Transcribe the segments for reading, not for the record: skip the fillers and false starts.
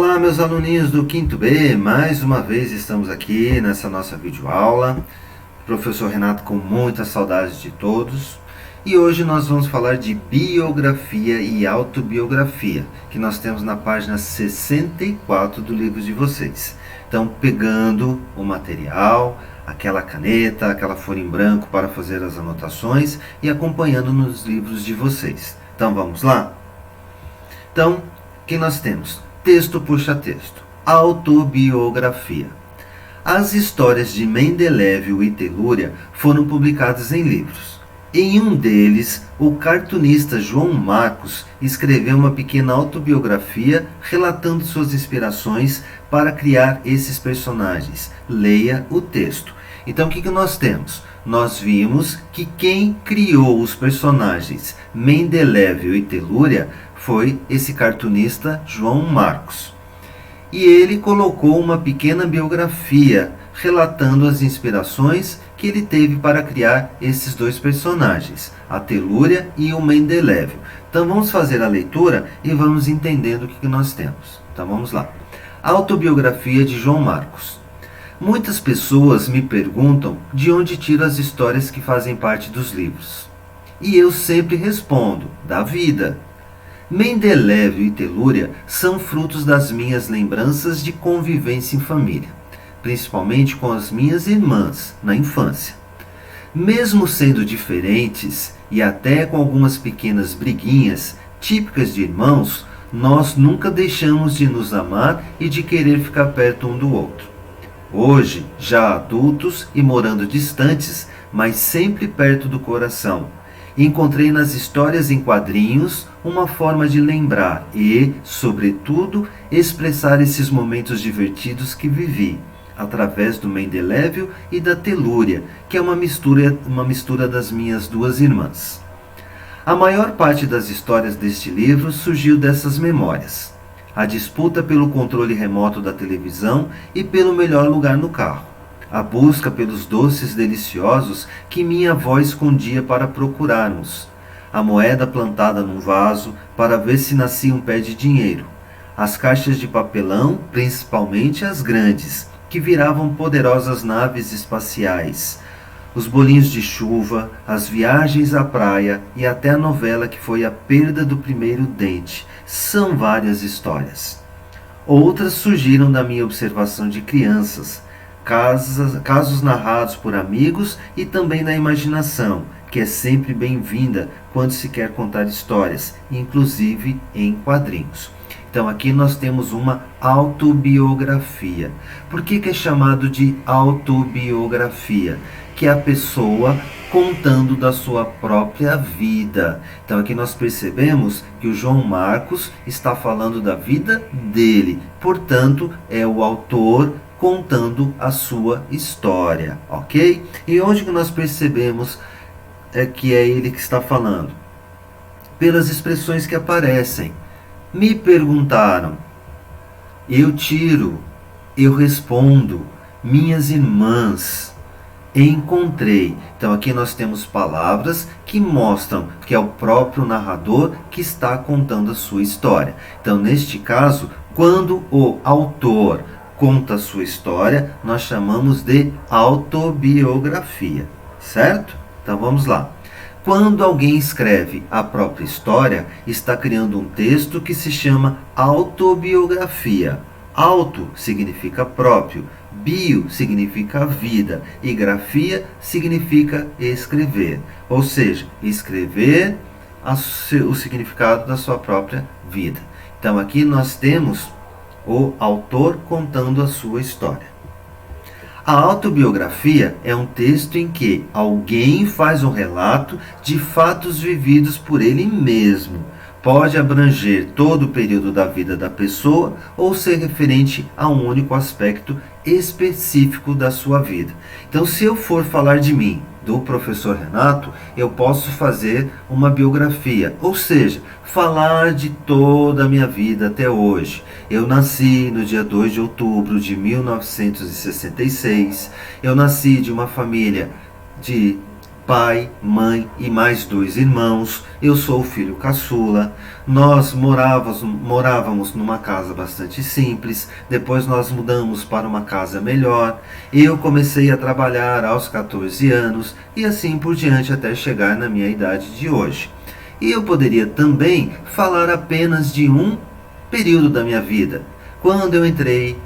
Olá, meus aluninhos do quinto B, mais uma vez estamos aqui nessa nossa videoaula. Professor Renato com muitas saudades de todos. E hoje nós vamos falar de biografia e autobiografia, que nós temos na página 64 do livro de vocês. Então, pegando o material, aquela caneta, aquela folha em branco para fazer as anotações e acompanhando nos livros de vocês. Então, vamos lá? Então, o que nós temos? Texto puxa texto. Autobiografia. As histórias de Mendeleev e Telúria foram publicadas em livros. Em um deles, o cartunista João Marcos escreveu uma pequena autobiografia relatando suas inspirações para criar esses personagens. Leia o texto. Então, o que nós temos? Nós vimos que quem criou os personagens Mendeleev e Telúria foi esse cartunista João Marcos. E ele colocou uma pequena biografia relatando as inspirações que ele teve para criar esses dois personagens, a Telúria e o Mendeleev. Então vamos fazer a leitura e vamos entendendo o que nós temos. Então vamos lá. Autobiografia de João Marcos. Muitas pessoas me perguntam de onde tiro as histórias que fazem parte dos livros. E eu sempre respondo, da vida. Mendeleev e Telúria são frutos das minhas lembranças de convivência em família, principalmente com as minhas irmãs na infância. Mesmo sendo diferentes e até com algumas pequenas briguinhas típicas de irmãos, nós nunca deixamos de nos amar e de querer ficar perto um do outro. Hoje, já adultos e morando distantes, mas sempre perto do coração, encontrei nas histórias em quadrinhos uma forma de lembrar e, sobretudo, expressar esses momentos divertidos que vivi, através do Mendeleev e da Telúria, que é uma mistura das minhas duas irmãs. A maior parte das histórias deste livro surgiu dessas memórias. A disputa pelo controle remoto da televisão e pelo melhor lugar no carro. A busca pelos doces deliciosos que minha avó escondia para procurarmos. A moeda plantada num vaso para ver se nascia um pé de dinheiro. As caixas de papelão, principalmente as grandes, que viravam poderosas naves espaciais. Os bolinhos de chuva, as viagens à praia e até a novela que foi a perda do primeiro dente. São várias histórias. Outras surgiram da minha observação de crianças, casos narrados por amigos e também na imaginação, que é sempre bem-vinda quando se quer contar histórias, inclusive em quadrinhos. Então aqui nós temos uma autobiografia. Por que é chamado de autobiografia? Que é a pessoa contando da sua própria vida. Então aqui nós percebemos que o João Marcos está falando da vida dele. Portanto, é o autor contando a sua história, ok? E onde que nós percebemos que é ele que está falando? Pelas expressões que aparecem. Me perguntaram, eu tiro, eu respondo, minhas irmãs, encontrei. Então aqui nós temos palavras que mostram que é o próprio narrador que está contando a sua história. Então neste caso, quando o autor conta a sua história, nós chamamos de autobiografia, certo? Então vamos lá. Quando alguém escreve a própria história, está criando um texto que se chama autobiografia. Auto significa próprio, bio significa vida e grafia significa escrever. Ou seja, escrever o significado da sua própria vida. Então aqui nós temos o autor contando a sua história. A autobiografia é um texto em que alguém faz um relato de fatos vividos por ele mesmo. Pode abranger todo o período da vida da pessoa ou ser referente a um único aspecto específico da sua vida. Então, se eu for falar de mim, do professor Renato, eu posso fazer uma biografia, ou seja, falar de toda a minha vida até hoje. Eu nasci no dia 2 de outubro de 1966, eu nasci de uma família de pai, mãe e mais 2 irmãos. Eu sou o filho caçula. Nós morávamos numa casa bastante simples. Depois nós mudamos para uma casa melhor. Eu comecei a trabalhar aos 14 anos e assim por diante até chegar na minha idade de hoje. E eu poderia também falar apenas de um período da minha vida, quando eu entrei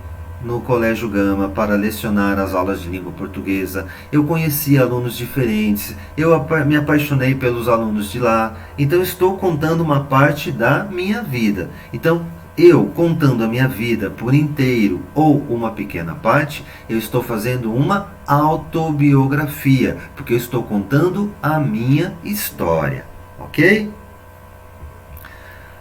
no Colégio Gama para lecionar as aulas de língua portuguesa. Eu conheci alunos diferentes, eu me apaixonei pelos alunos de lá. Então estou contando uma parte da minha vida. Então eu contando a minha vida por inteiro ou uma pequena parte, eu estou fazendo uma autobiografia, porque eu estou contando a minha história, ok?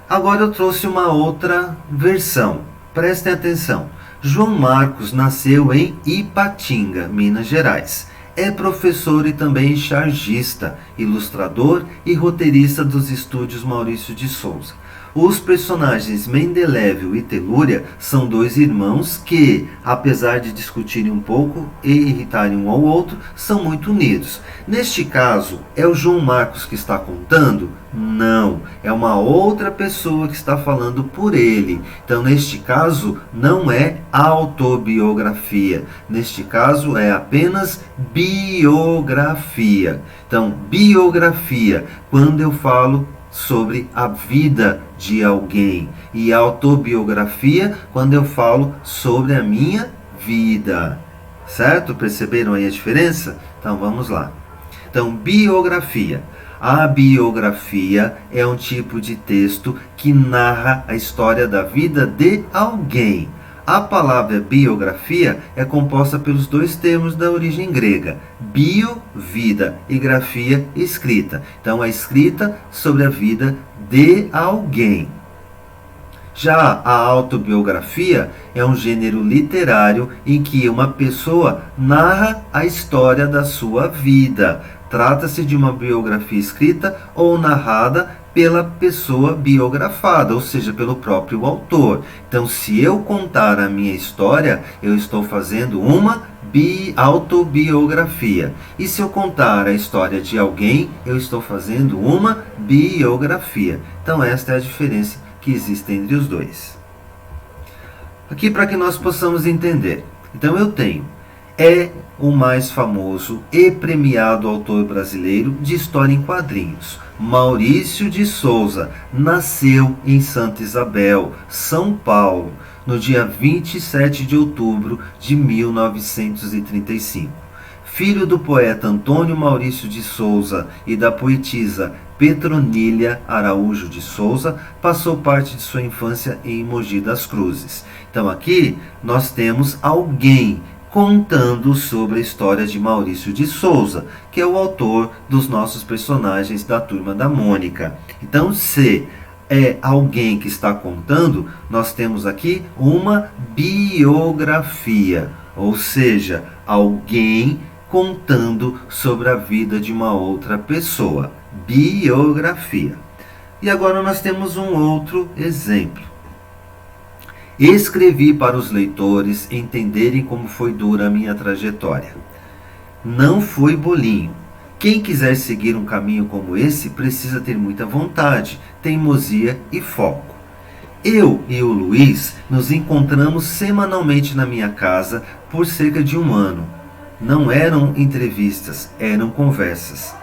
Agora eu trouxe uma outra versão. Prestem atenção. João Marcos nasceu em Ipatinga, Minas Gerais. É professor e também chargista, ilustrador e roteirista dos estúdios Maurício de Souza. Os personagens Mendelevel e Telúria são 2 irmãos que, apesar de discutirem um pouco e irritarem um ao outro, são muito unidos. Neste caso, é o João Marcos que está contando? Não, é uma outra pessoa que está falando por ele. Então, neste caso, não é autobiografia. Neste caso, é apenas biografia. Então, biografia, quando eu falo sobre a vida de alguém, e autobiografia quando eu falo sobre a minha vida, certo? Perceberam aí a diferença? Então vamos lá. Então, biografia. A biografia é um tipo de texto que narra a história da vida de alguém. A palavra biografia é composta pelos 2 termos da origem grega, bio, vida, e grafia, escrita. Então, a escrita sobre a vida de alguém. Já a autobiografia é um gênero literário em que uma pessoa narra a história da sua vida. Trata-se de uma biografia escrita ou narrada pela pessoa biografada, ou seja, pelo próprio autor. Então, se eu contar a minha história, eu estou fazendo uma autobiografia. E se eu contar a história de alguém, eu estou fazendo uma biografia. Então, esta é a diferença que existe entre os dois. Aqui para que nós possamos entender. Então, eu tenho o mais famoso e premiado autor brasileiro de história em quadrinhos. Maurício de Souza nasceu em Santa Isabel, São Paulo, no dia 27 de outubro de 1935. Filho do poeta Antônio Maurício de Souza e da poetisa Petronília Araújo de Souza, passou parte de sua infância em Mogi das Cruzes. Então aqui nós temos alguém contando sobre a história de Maurício de Souza, que é o autor dos nossos personagens da Turma da Mônica. Então, se é alguém que está contando, nós temos aqui uma biografia, ou seja, alguém contando sobre a vida de uma outra pessoa. Biografia. E agora nós temos um outro exemplo. Escrevi para os leitores entenderem como foi dura a minha trajetória. Não foi bolinho. Quem quiser seguir um caminho como esse precisa ter muita vontade, teimosia e foco. Eu e o Luiz nos encontramos semanalmente na minha casa por cerca de 1 ano. Não eram entrevistas, eram conversas.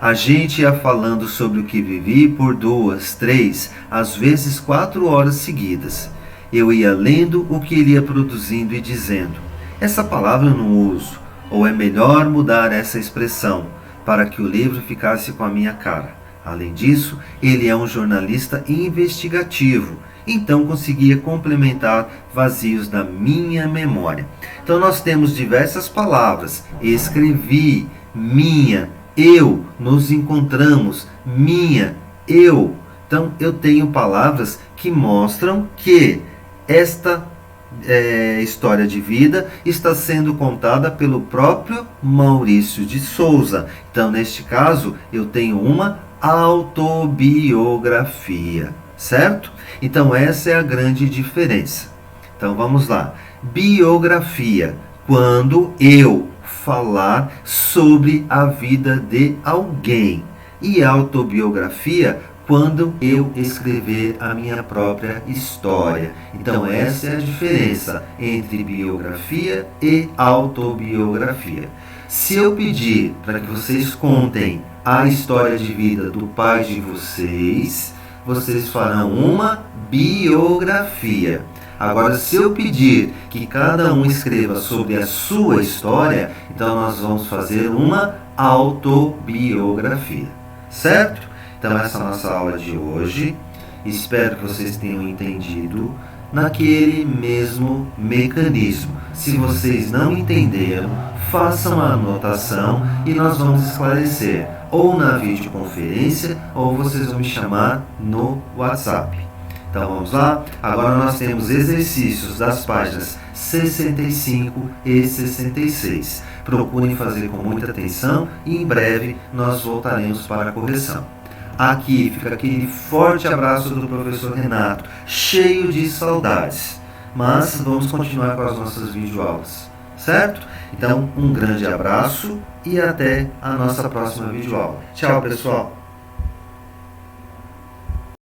A gente ia falando sobre o que vivi por 2, 3, às vezes 4 horas seguidas. Eu ia lendo o que ele ia produzindo e dizendo: essa palavra eu não uso, ou é melhor mudar essa expressão, para que o livro ficasse com a minha cara. Além disso, ele é um jornalista investigativo, então conseguia complementar vazios da minha memória. Então nós temos diversas palavras: escrevi, minha, eu, nos encontramos, minha, eu. Então eu tenho palavras que mostram que esta história de vida está sendo contada pelo próprio Maurício de Souza. Então, neste caso, eu tenho uma autobiografia, certo? Então, essa é a grande diferença. Então, vamos lá. Biografia, quando eu falar sobre a vida de alguém. E autobiografia quando eu escrever a minha própria história. Então essa é a diferença entre biografia e autobiografia. Se eu pedir para que vocês contem a história de vida do pai de vocês, vocês farão uma biografia. Agora, se eu pedir que cada um escreva sobre a sua história, então nós vamos fazer uma autobiografia. Certo? Então essa é a nossa aula de hoje. Espero que vocês tenham entendido naquele mesmo mecanismo. Se vocês não entenderam, façam uma anotação e nós vamos esclarecer ou na videoconferência ou vocês vão me chamar no WhatsApp. Então vamos lá? Agora nós temos exercícios das páginas 65 e 66. Procurem fazer com muita atenção e em breve nós voltaremos para a correção. Aqui fica aquele forte abraço do professor Renato, cheio de saudades. Mas vamos continuar com as nossas videoaulas, certo? Então, um grande abraço e até a nossa próxima videoaula. Tchau, pessoal!